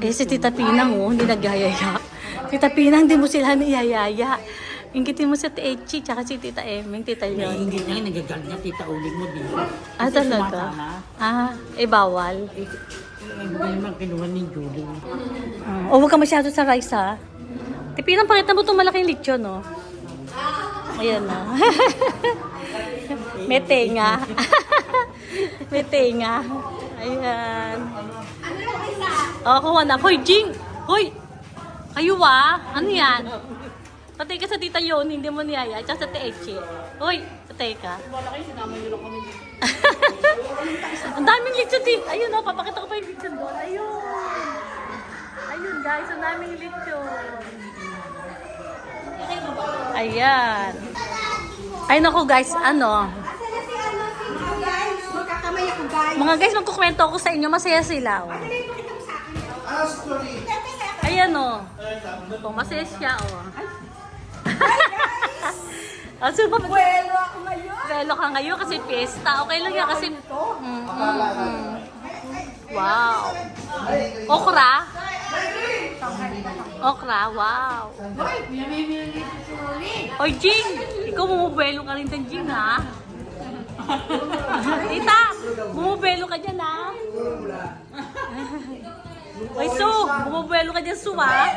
Eh, si Tita Pinang, oh, hindi nagyayaya. Tita Pinang, di mo sila niyayaya. Inggitin mo si Tita Echi, tsaka si Tita Eming, Tita Leon. Ingit na yun, nagagalit na tita ulit mo dito. Ah, talaga? Ah, eh, bawal. Hindi naman kinuha ni Julie. O, huwag ka masyado sa rice, ha? Tita Pinang, pakita mo itong malaking lechon, no? Ayan na. May tenga. May tenga. Ayan. O, kuha na. Hoy, Jing! Hoy! Kayo, ano yan? Patay ka sa Tita Yoni, hindi mo niyaya. Tsaka sa Teechi. Hoy, patay ka. Wala kayo, sinama nyo lang kami dito. Ang daming lechon din. Ayun, oh, papakita ko pa yung lechon doon. Ayun. Ayun, guys, ang daming lechon. Ayan. Ay, naku, guys, ano? Mga guys, magkukwento ako sa inyo. Masaya sila, oh. Ayan, oh. Oh, masaya siya, oh. Oh, so, Buwelo ako ngayon. Buwelo ka ngayon kasi fiesta. Okay lang yan kasi... Wow. Okra? Okra, wow. Oy, Jing! Ikaw bumubuelo ka rin din, Jing, ha? Tita! Bumubuelo ka dyan, ha? Oy, Su! Bumubuelo ka dyan, Su, ha?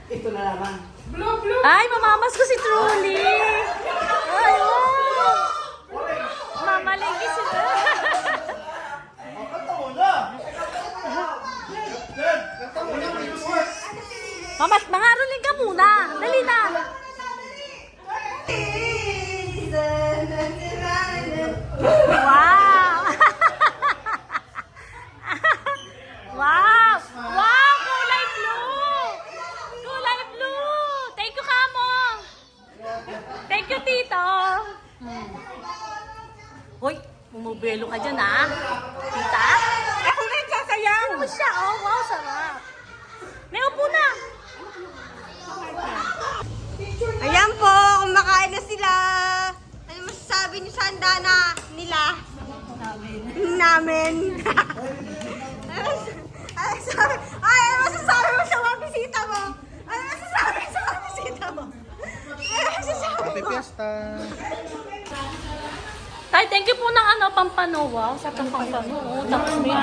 Ito na naman. Ay, mamamas ko si Truly! Ay, wow! Mamalengke si Truly! Mamas, mangaroling ka muna! Dali na! Wow! Wow! Wow! Kulay blue! Kulay blue! Thank you, Kamo! Thank you, Tito! Hoy, bumubelo ka dyan, ha? Tita? Ako na yung sasayaw. Ano siya? Oh, wow, sarap. May upo na! Ayan po, kumakain na sila. Ano masasabi niyo sa handa na nila? Namin. Ano masasabi mo sa mga bisita mo? Ano masasabi sa mga bisita mo? Ano masasabi mo? Happy Fiesta! Tay, thank you po ng ano, pampano. Wow, sa pampano. Oh, tapos may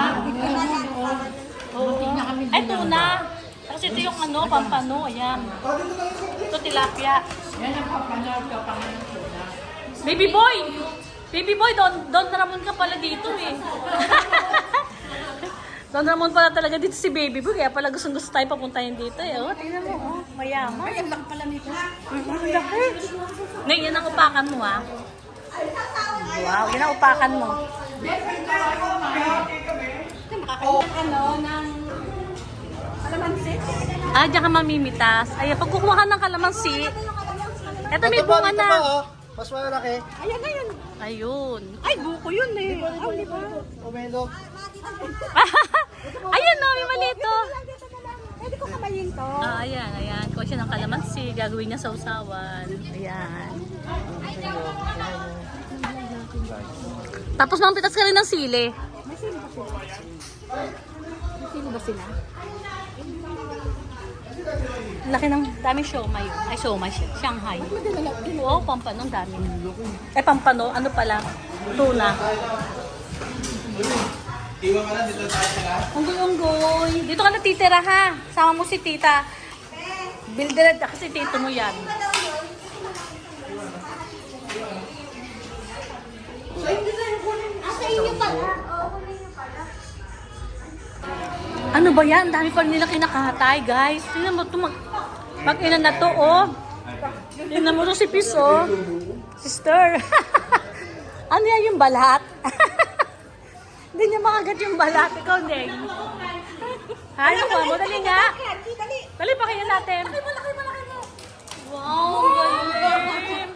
ay, tuna. Tapos ito yung ano, pampano. Ayan. Ito, tilapia. Yan ang papanal ka pang tuna. Baby boy! Baby boy, Don Ramon ka pala dito eh. Don Ramon pala talaga dito si Baby boy. Kaya pala gusto tayo papuntahin dito eh. Oh, tingnan mo, oh. Mayaman. Ay, ang laki pala nito. Ang laki. Nay, yan ang upakan mo, ha? Wow, yan ang upakan mo. Ano, ng kalamansi? Ah, diyan ka mamimitas. Ay, pag kukuha ka ng kalamansi, eto may bunga na. Oh. Mas malaki. Ayan na yun. Ayun. Ay, buko yun eh. Ay, di ba? Umelo. Ayun, no, may malito. Pwede ko kamayin to. Ah, ayan, ayan. Kuha siya ng kalamansi. Gagawin niya sa usawan. Ayan. Tapos mampitas ka rin ng sili. May sino ba sila? May sino ba sila? Laki ng daming siomay. Ay, siomay siya. Shanghai. Oo, pampano. Ang dami. Eh, pampano. Ano pala? Tuna. Unggoy-unggoy. Dito ka natitira, ha? Sama mo si tita. Builder kasi tito mo yan. Sa inyo pala. Oo, kunin niyo pala. Ano ba yan? Ang dami pa nila kinakahatay, guys. Tingnan mo ito. Mag-ina na to, oh. Tingnan mo ito si Pis, oh. Sister. Ano yan yung balat? Hindi niya makagat yung balat. Ikaw, Neng. Ano ba? Dali nga. Dali. Dali pa kayo natin. Malaki mo. Wow, galing.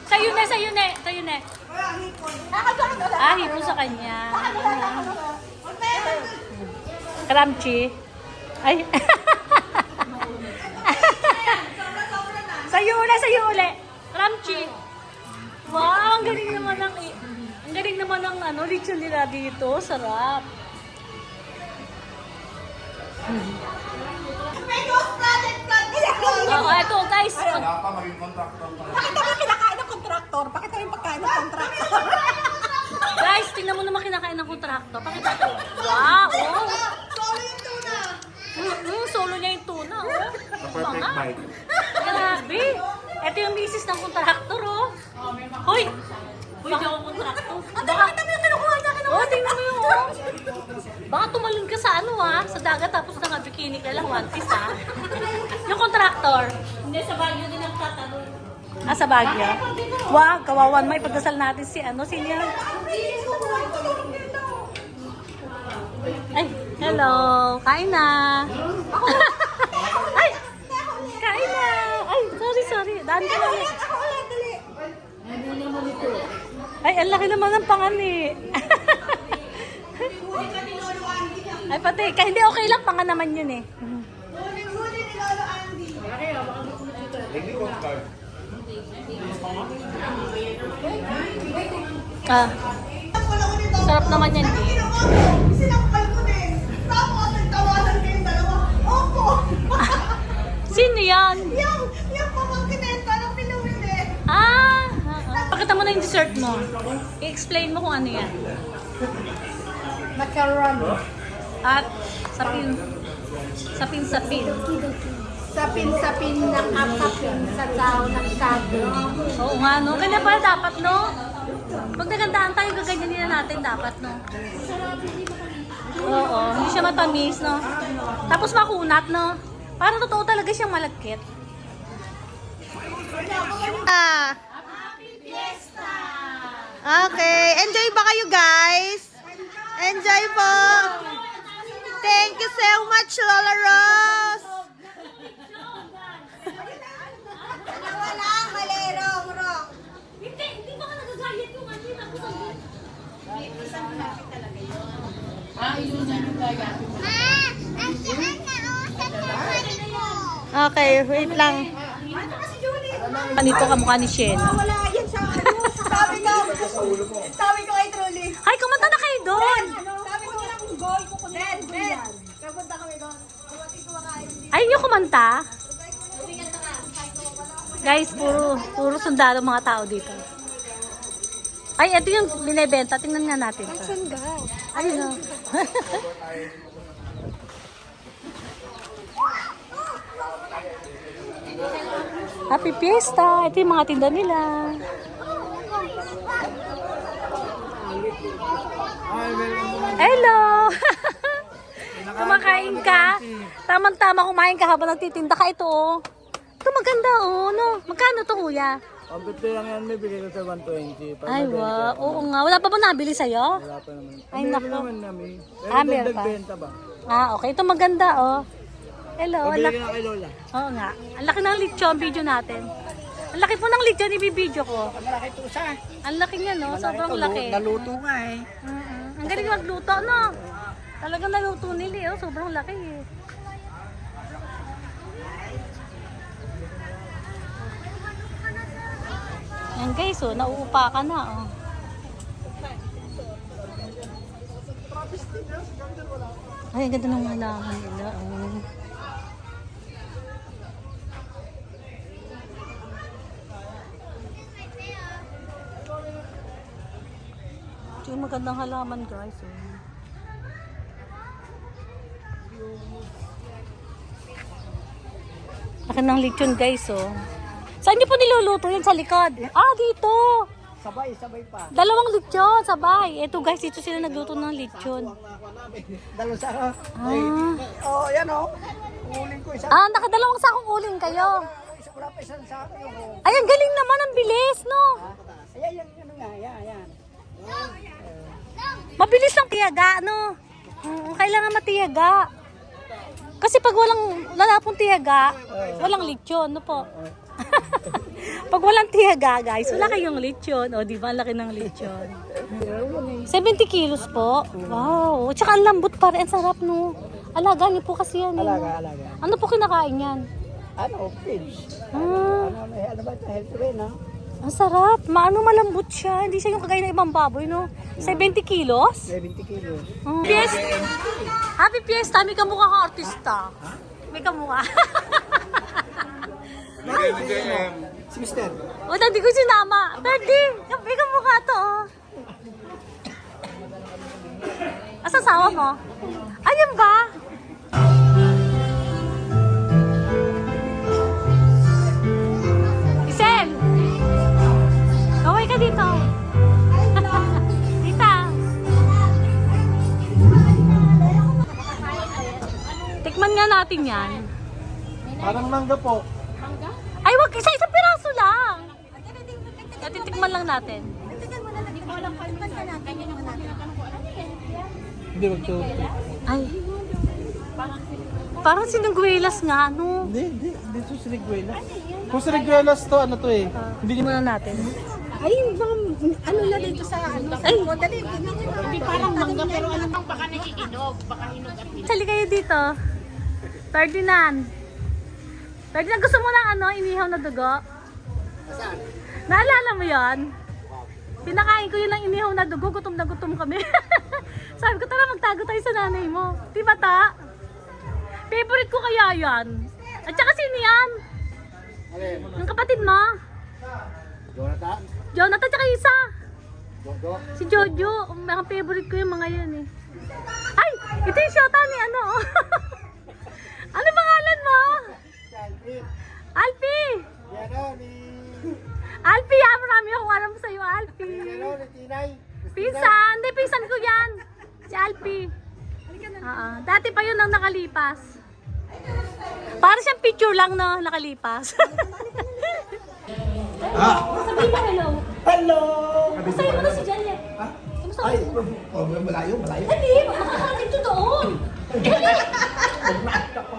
Sa'yo na, sa'yo na. Sa'yo na. Ah, hipo sa kanya. Kramchi. Ay. Sa'yo uli. Kramchi. Wow, ang galing naman ng ano, lechon nila dito. Sarap. May ghost project plan. Oo, ito guys. Wala pa maging contractor pa. Pakita mo yung kinakain ng kontraktor. Pakita mo yung pagkain ng kontraktor. Guys, tingnan mo naman kinakain ng kontrakto. Pakita ko. Wow! Oh. Sorry yung tuna. Solo niya yung tuna. Oh. The perfect Mga. bite. Grabe. Ito yung misis ng kontraktor, oh. Hoy! Hoy, di ako kontraktor. Baka, Pakita mo yung kinukuha niya. oh, tingnan mo yung, oh. Baka tumalon ka sa ano, ah. Sa dagat, tapos naka-bikini ka lang, one piece, ah. Yung kontraktor. Hindi, sa Baguio din ang tatanong. Ah, sa Baguio? Wow, kawawan mo. Ipagdasal natin si ano, senior. Ay, hello. Kain na. Ay, kain na. Ay, sorry. Daan ka lang. Ako ulit, dali. Ay, ang laki naman ng pangani. Ay, pati. Hindi okay lang. Pangan naman yun eh. Huli ni Lolo Andy. Hindi ko card. Ah, sarap naman yan eh. Sinakal ko din. Tapos nagtawanan kayong dalawa. Opo. Sino yan? Yung pamangkinenta na pinawili. Pakita mo na yung dessert mo. I-explain mo kung ano yan. Macaron. At sapin. Sapin. Sapin-sapin na kapapin sa tao ng sabi. Oo nga, no? Ganyan pala dapat, no? Pag nagandaan tayo, gaganyanin na natin dapat, no? Oo, hindi siya matamis, no? Tapos makunat, no? Parang totoo talaga siyang malagkit. Okay, enjoy ba kayo guys? Enjoy po. Thank you so much, Lola Rose. Wala, mali, wrong. Hindi ba ka nagagalit yung ano yung tapos ang Okay, wait lang. Ganito kamukha ni Shen. Wala yan sa sabi ko kay Truly. Ay, kumanta na kayo doon! Sabi ko lang goal ko kung yan. Kapunta kami doon. Dumating kumakain. Ayaw niyo kumanta? Guys, puro sundalo mga tao dito. Ay, ito yung binibenta. Tingnan nga natin. Saan ga? Ayun o. Happy Fiesta! Ito yung mga tinda nila. Hello! Kumakain ka? Tamang-tama kumain ka habang nagtitinda ka. Ito oh. Ito maganda oh. No? Magkano to kuya? Ang pito lang yan, may bigay ko sa 120. Pag Ay, mabenta wow. ka, Oo nga. Wala pa ba nabili sa'yo? wala pa naman. Ay, Meron naku. naman namin. Pero Ah, meron dagdag pa. benta ba? Ah, okay. Ito maganda oh. Hello. Ang Pabili laki. ka na kay Lola. Oo nga. Ang laki ng lechon. Video natin. Ang laki po ng lechon. Ibibideo ko. Malaki ito sa. Ang laki niya no. Sobrang laki. Naluto nga eh. Ang galing magluto no. Talagang naluto nila oh. Sobrang laki eh. Yan guys oh. Nauupa ka na oh. Ay, ang ganda ng halaman nila oh. Ito yung magandang halaman guys oh. Laki ng lechon guys oh. Saan niyo po niluluto yun sa likod? Ah, dito. Sabay pa. Dalawang lechon, sabay. Ito guys, dito sila nagluto ng lechon. Dalo sa ako. Ah, Oh, yan oh. Uling ko isa. nakadalawang sakong uling kayo. Wala pa isang sako yung. Ay, ang galing naman, ang bilis, no? Ayan, yan nga. Yan. Mabilis lang tiyaga, no? Kailangan matiyaga. Kasi pag wala pong tiyaga, walang lechon, no po? Pag walang tiyaga, guys, wala kayong lechon. O, di ba? Ang laki ng lechon. 70 kilos po. Wow. Tsaka ang lambot pa rin. Ang sarap, no? Alaga niyo po kasi yan. Alaga. Ano po kinakain yan? Ano, fish. Ah, Ano ba ito? Healthy rin, ha? Ang sarap. Maano malambot siya. Hindi siya yung kagaya ng ibang baboy, no? 70 kilos? 70 kilos. Oh. Fiesta. Happy Fiesta. May kamukha kang artista. May kamukha. Si Mister. O, hindi ko sinama. Pwede. May kamukha to, oh. Asa asawa mo? Ayun ba? Isel! Kaway ka dito. Tita. Tikman nga natin yan. Parang mangga po. Ay, wag isa-isang piraso lang. Natitikman lang natin. Hindi, wag to. Ay. Parang sinungguelas nga, no? Hindi to siniguelas. Kung siniguelas to, ano to eh. Hindi muna natin. Ay, ano na dito sa ano? Sa Ay. dali. Hindi parang mangga pero ano bang baka nakikinog, baka hinog at Sali kayo dito. Ferdinand. Ferdinand, gusto mo ng ano, inihaw na dugo? Naalala mo yon? Pinakain ko yun ng inihaw na dugo, gutom na gutom kami. Sabi ko, tara magtago tayo sa nanay mo. Di ba ta? Favorite ko kaya yan. At saka sino yan? Yung kapatid mo? Jonathan? Jonathan, tsaka isa. Jojo? Si Jojo. Mga favorite ko yung mga yan eh. Ay! Ito yung shota ni ano. Ano pangalan mo? Alfie! Yan o, ni... Alfie, marami akong alam sa'yo, Alfie. ni Tinay. Pinsan! Hindi, pinsan ko yan. Si Alfie. Dati pa yun ang nakalipas. Para siyang picture lang, no? Nakalipas. Sabihin mo hello. Hello! Sabihin mo na si Janet. Kamusta Ay, mo? malayo. Hindi, makakarating to doon.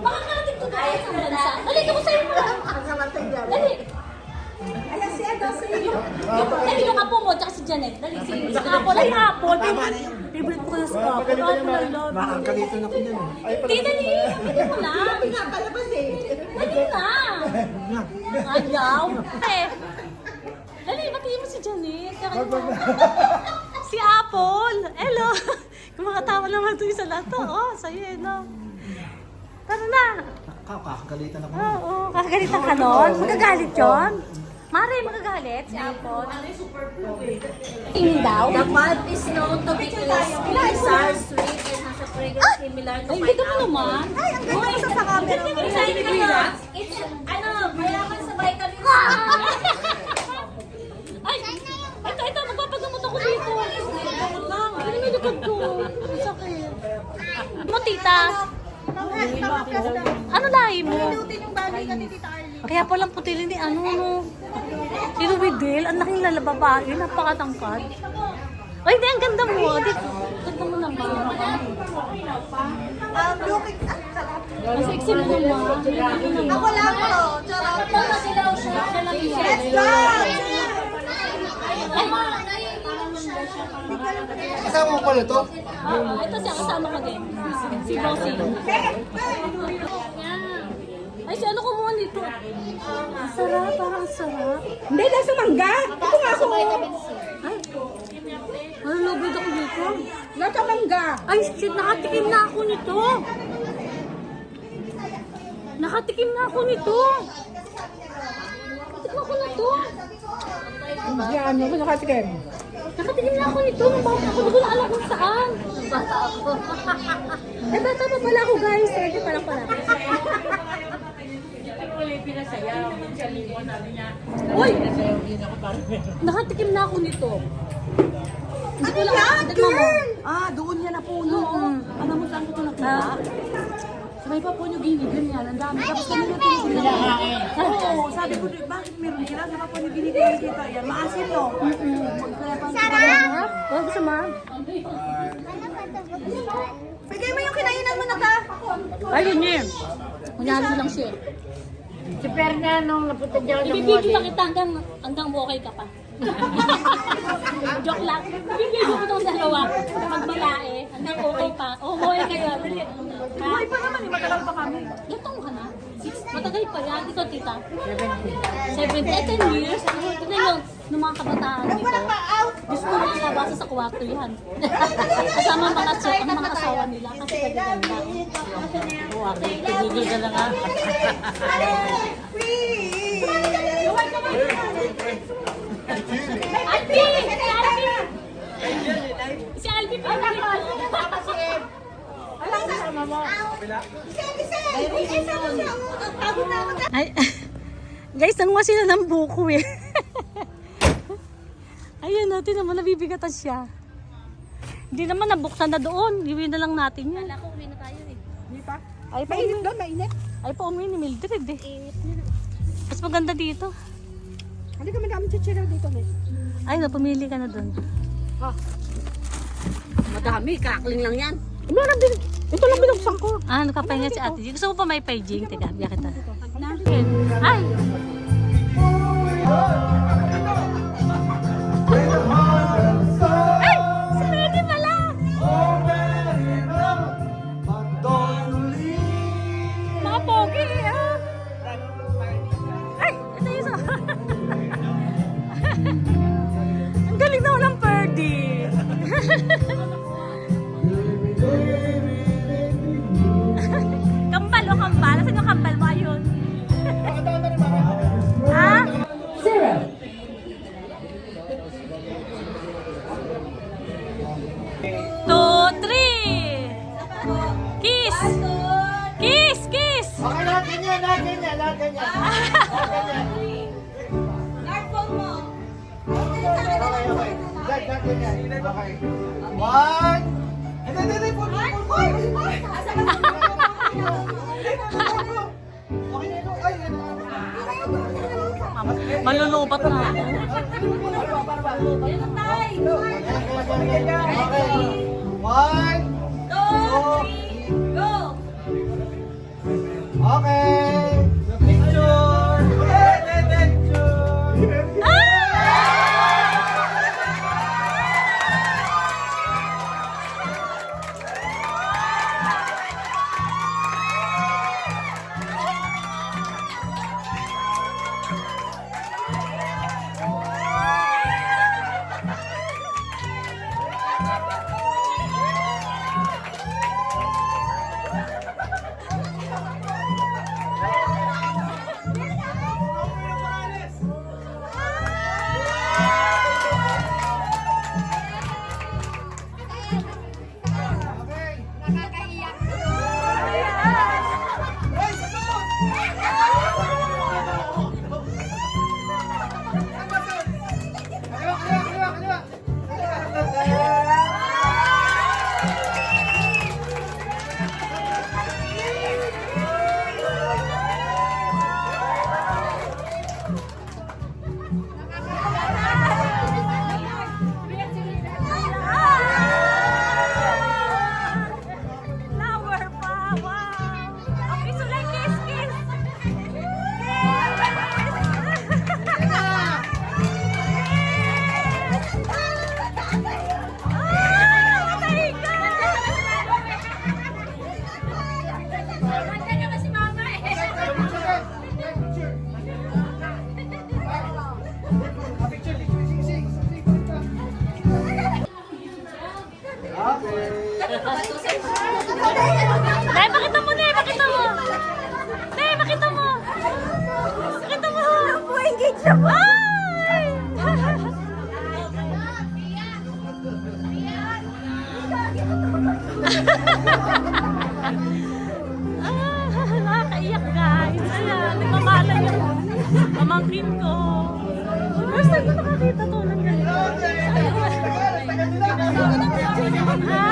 Makakarating to doon sa bansa. Dali, kamustahin mo lang. Dali. Ayan si Edo, si Dali, yung apo mo, tsaka si Janet. Dali, si Apple. Ay, Apple. Favorite ko yung si Apple. Apple, I love you. Makakalitan ako yan. Ay, Hindi, dali. Dali mo na. Palabas eh. Dali na. Ayaw. Dali, batiin mo si Janet. Si Apple. Hello. Kumakatawa naman ito isa lahat to. Oh, sa'yo eh, no? Tara na. Kakagalitan ako. Oo, kakagalitan ka nun. Magagalit yun. Mare, magagalit si Apple. Tingin daw. The pulp is known to be crispy, sour, sweet, and has a fragrance similar to Ay, hindi ka mo pineapple. naman. Ay, ang ganda ko sa camera. It's, mayaman sa vitamins. Ay, ito, magpapagamot ako dito. Gamot lang. Ano may likod ko? Ang sakit. Mo, tita. Ano lahi mo? Pinutin yung bagay ka ni Tita Arlie. Kaya palang puti ni ano, no? Si Luwidel, ang laking lalababae, napakatangkad. Ay, hindi, ang ganda mo. Ganda mo naman. Looking, sarap. Ang sexy mo naman. Ako lang to. Charot. Let's go! Kasama mo pala to? Ito siya, kasama ko din. Si Bossy. Ay, si ano kumuha nito? Ang sarap, parang sarap. Hindi, nasa mangga. Ito nga ako. Ay, malulubid ako dito. Nasa mangga. Ay, shit, nakatikim na ako nito. Nakatikim na ako nito. Tikman ko na to. Yan, ano nakatikim? Nakatikim na ako nito. Nung bata ako, hindi ko na alam kung saan. Bata ako. Eh, bata pa pala ako, guys. Ready pa lang pala. Uy! Nakatikim na ako nito. Ano yan, girl? Ah, doon yan na puno. Alam mo saan ko ito nakuha? Sa may Papua New Guinea, ganyan. Ang dami. Tapos kami na tinignan. Oo, sabi ko, bakit meron sila? Sa Papua New Guinea, ganyan dito. Yan, maasin to. Sarap! Oh, gusto mo? Bigay mo yung kinainan mo na ka. Ayun yun. Kunyari ko lang siya. Si Fernando, napunta dyan. Ibibidyo na kita hanggang okay ka pa. Joke lang. Ibibidyo ko itong dalawa. Magbalae. Hanggang okay pa. Oh, okay kayo. Dali. Buhay pa naman, matagal pa kami. Gatong ka na? Matagal pa yan. Ito, tita. 70. 10 years. Tignan nyo. mga kabataan dito, gusto nang labasa sa kwarto yan. Kasama ang mga asawa nila kasi kagaganda. Wow, tigigil ka lang ha. Albi! Si Albi pa lang. Ay, guys, nanguha sila ng buko eh. Ayun natin naman, nabibigatan siya. Hindi naman, nabuksan na doon. Iwi na lang natin yan. Kala ko uwi na tayo eh. Hindi pa? Ay, pa mainit doon, mainit. Ay, pa uwi ni Mildred eh. Mas maganda dito. Hindi ka madami chichira dito, May. Ay, napumili ka na doon. Madami, kakling lang yan. Meron din. Ito lang binuksan ko. Ah, nakapahinga si Ate G. Gusto mo pa may paijing? Teka, biya kita. Ay! Ay! Si Freddy pala! Mga pogi ah! Ay! Ito yung isa. Ang galing daw ng Ferdy. Kambal o kambal? Saan yung kambal mo? Ayun. Ha? 2, 3. Kiss! Kiss! Kiss! Okay, lahat ganyan, lahat ganyan, lahat ganyan. Okay. Lahat ganyan. Okay. One. Hindi, pull. Okay na ito. Ay, Malulubat na ako. Okay. One. Two. Okay. Picture. Flower pa! Wow! Okay, so like kiss, kiss! Dahil pakita mo, Nay! Pakita mo! Nay, pakita mo! Pakita mo! Engage na po. Ay! Nakakaiyak guys. Ayan, nagmamahalan yung pamangkin ko. First time ko nakakita to ng ganito. Ha?